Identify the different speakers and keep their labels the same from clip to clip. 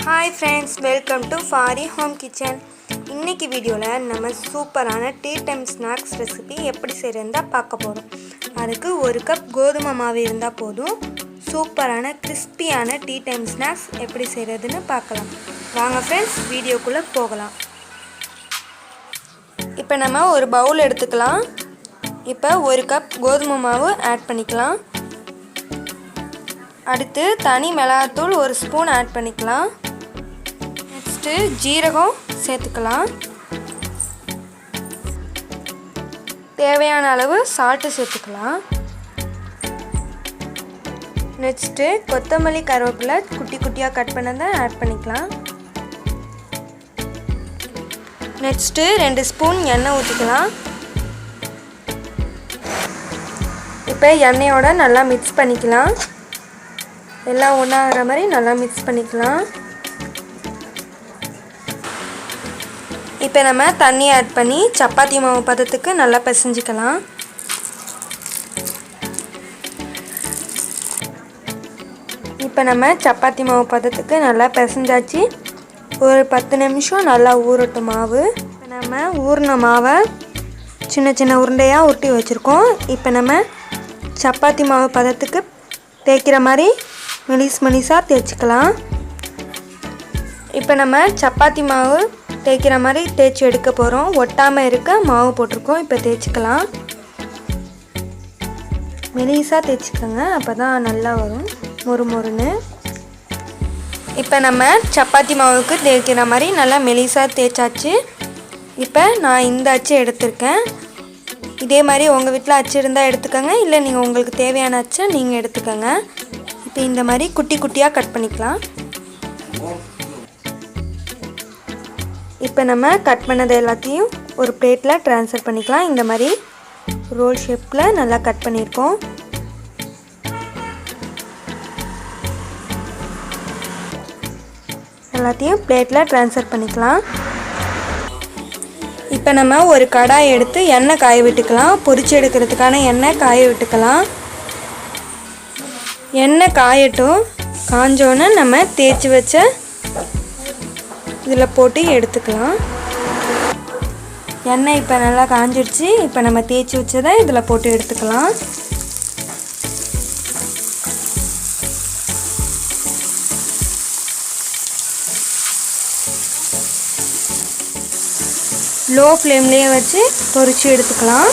Speaker 1: Hi friends, welcome to Fari Home Kitchen. இன்னைக்கு வீடியோல நம்ம சூப்பரான டீ டைம் ஸ்நாக்ஸ் ரெசிபி எப்படி செய்யறதுன்னு பார்க்க போறோம். அதுக்கு 1 கப் கோதுமை மாவு இருந்தா போதும். சூப்பரான கிறிஸ்பியான டீ டைம் ஸ்நாக்ஸ் எப்படி செய்யறதுன்னு பார்க்கலாம். வாங்க friends, வீடியோக்குள்ள போகலாம். இப்போ நம்ம ஒரு பவுல் எடுத்துக்கலாம். இப்போ 1 கப் கோதுமை மாவு ஆட் பண்ணிக்கலாம். அடுத்து தனி மிளகாய்த்தூள் 1 ஸ்பூன் ஆட் பண்ணிக்கலாம். நெக்ஸ்ட் ஜீரகம் சேர்த்துக்கலாம். தேவையான அளவு சால்ட் சேர்த்துக்கலாம். நெக்ஸ்ட் கொத்தமல்லி கருவேப்பிலை குட்டி குட்டியாக கட் பண்ணதை ஆட் பண்ணிக்கலாம். நெக்ஸ்ட் 2 ஸ்பூன் எண்ணெய் ஊற்றிக்கலாம். இப்போ எண்ணெயோட நல்லா மிக்ஸ் பண்ணிக்கலாம். எல்லாம் ஒன்றாகிற மாதிரி நல்லா மிக்ஸ் பண்ணிக்கலாம். இப்போ நம்ம தண்ணி ஆட் பண்ணி சப்பாத்தி மாவு பதத்துக்கு நல்லா பிசைஞ்சிக்கலாம். இப்போ நம்ம சப்பாத்தி மாவு பதத்துக்கு நல்லா பிசைஞ்சாச்சு. ஒரு 10 நிமிஷம் நல்லா ஊறட்டும் மாவு. இப்போ நம்ம ஊறின மாவை சின்ன சின்ன உருண்டையாக உருட்டி வச்சுருக்கோம். இப்போ நம்ம சப்பாத்தி மாவு பதத்துக்கு தேய்க்கிற மாதிரி மெலிசாக தேய்ச்சிக்கலாம். இப்போ நம்ம சப்பாத்தி மாவு தேய்க்கிற மாதிரி தேய்ச்சி எடுக்க போகிறோம். ஒட்டாமல் இருக்க மாவு போட்டிருக்கோம். இப்போ தேய்ச்சிக்கலாம். மெலிசாக தேய்ச்சிக்கோங்க, அப்போ தான் நல்லா வரும் மொறுமொறுன்னு. இப்போ நம்ம சப்பாத்தி மாவுக்கு தேய்க்கிற மாதிரி நல்லா மெலிசாக தேய்ச்சாச்சு. இப்போ நான் இந்த அச்சு எடுத்திருக்கேன். இதே மாதிரி உங்கள் வீட்டில் அச்சு இருந்தால் எடுத்துக்கோங்க, இல்லை நீங்கள் உங்களுக்கு தேவையான அச்சை நீங்கள் எடுத்துக்கோங்க. இப்போ இந்த மாதிரி குட்டி குட்டியாக கட் பண்ணிக்கலாம். இப்போ நம்ம கட் பண்ணது எல்லாத்தையும் ஒரு பிளேட்டில் ட்ரான்ஸ்ஃபர் பண்ணிக்கலாம். இந்த மாதிரி ரோல் ஷேப்பில் நல்லா கட் பண்ணியிருக்கோம். எல்லாத்தையும் பிளேட்டில் ட்ரான்ஸ்ஃபர் பண்ணிக்கலாம். இப்போ நம்ம ஒரு கடாய் எடுத்து எண்ணெய் காய விட்டுக்கலாம். பொரிச்சு எடுக்கிறதுக்கான எண்ணெய் காய விட்டுக்கலாம். எண்ணெய் காயட்டும். காஞ்சோன்னு நம்ம தேய்ச்சி வச்ச இதில் போட்டு எடுத்துக்கலாம். எண்ணெய் இப்போ நல்லா காஞ்சிடுச்சு. இப்போ நம்ம தேய்ச்சி வச்சதை இதில் போட்டு எடுத்துக்கலாம். லோ ஃப்ளேம்லேயே வச்சு பொரிச்சு எடுத்துக்கலாம்.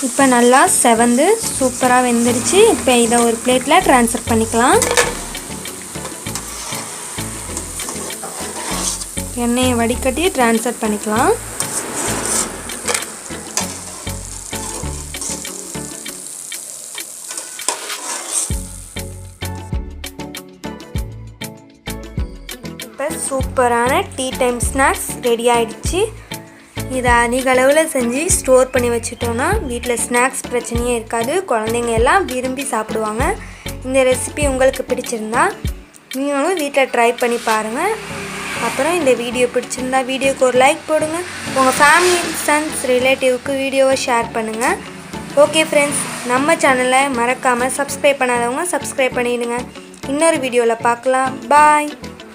Speaker 1: இப்போ நல்லா செவந்து சூப்பராக வெந்துடுச்சு. இப்போ இதை ஒரு பிளேட்டில் ட்ரான்ஸ்ஃபர் பண்ணிக்கலாம். எண்ணெயை வடிகட்டி ட்ரான்ஸ்ஃபர் பண்ணிக்கலாம். இப்போ சூப்பரான டீ டைம் ஸ்நாக்ஸ் ரெடி ஆகிடுச்சு. இதை அதிக அளவில் செஞ்சு ஸ்டோர் பண்ணி வச்சுட்டோன்னா வீட்டில் ஸ்நாக்ஸ் பிரச்சனையே இருக்காது. குழந்தைங்க எல்லாம் விரும்பி சாப்பிடுவாங்க. இந்த ரெசிபி உங்களுக்கு பிடிச்சிருந்தா நீங்களும் வீட்டில் ட்ரை பண்ணி பாருங்கள். அப்புறம் இந்த வீடியோ பிடிச்சிருந்தா வீடியோக்கு ஒரு லைக் போடுங்க. உங்கள் ஃபேமிலி ஃப்ரெண்ட்ஸ் ரிலேட்டிவ்க்கு வீடியோவை ஷேர் பண்ணுங்கள். ஓகே ஃப்ரெண்ட்ஸ், நம்ம சேனலை மறக்காமல் சப்ஸ்கிரைப் பண்ணாதவங்க சப்ஸ்கிரைப் பண்ணிவிடுங்க. இன்னொரு வீடியோவில் பார்க்கலாம். பாய்.